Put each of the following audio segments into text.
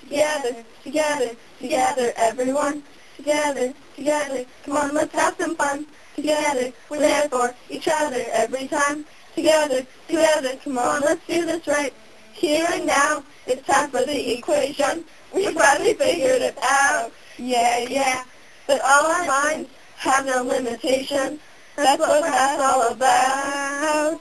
Together, together, together, everyone. Together, together, come on, let's have some fun. Together, we're there for each other every time. Together, together, come on, let's do this right. Here and now, it's time for the equation. We finally figured it out. Yeah, yeah. But all our minds have no limitations. That's what that's all about.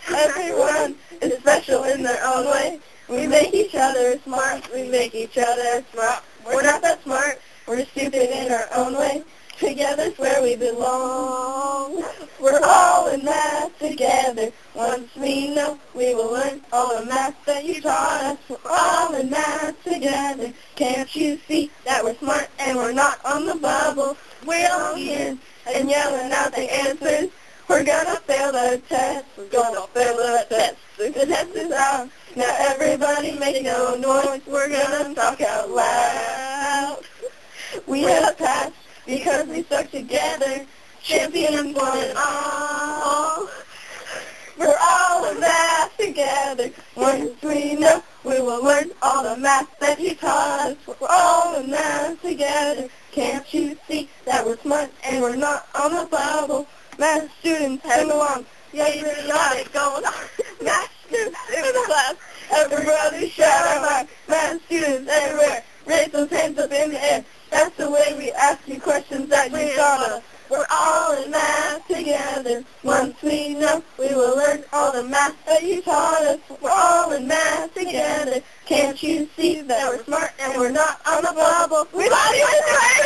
Everyone is special in their own way. We make each other smart. We make each other smart. We're not that smart. We're stupid in our own way. Together's where we belong. We're all in math together. Once we know, we will learn all the math that you taught us. We're all in math together. Can't you see that we're smart and we're not on the bubble? We're all here and yelling out the answers. We're gonna fail the test. We're gonna fail the test. The test is on. Now everybody make no noise. We're gonna talk out loud. We have passed because we stuck together. Champions one and all. We're all in math together. Once we know, we will learn all the math that you taught us. We're all in math together. Can't you see that we're smart and we're not on the bubble? Math students, sing along. Yeah, you really got it going on. Math students in the class. Everybody shout out loud. Math students everywhere. Raise those hands up in the air. That's the way we ask you questions that you taught us. We're all in math together. Once we know, we will learn all the math that you taught us. We're all in math together. Can't you see that we're smart and we're not on the bubble? We love you anyway!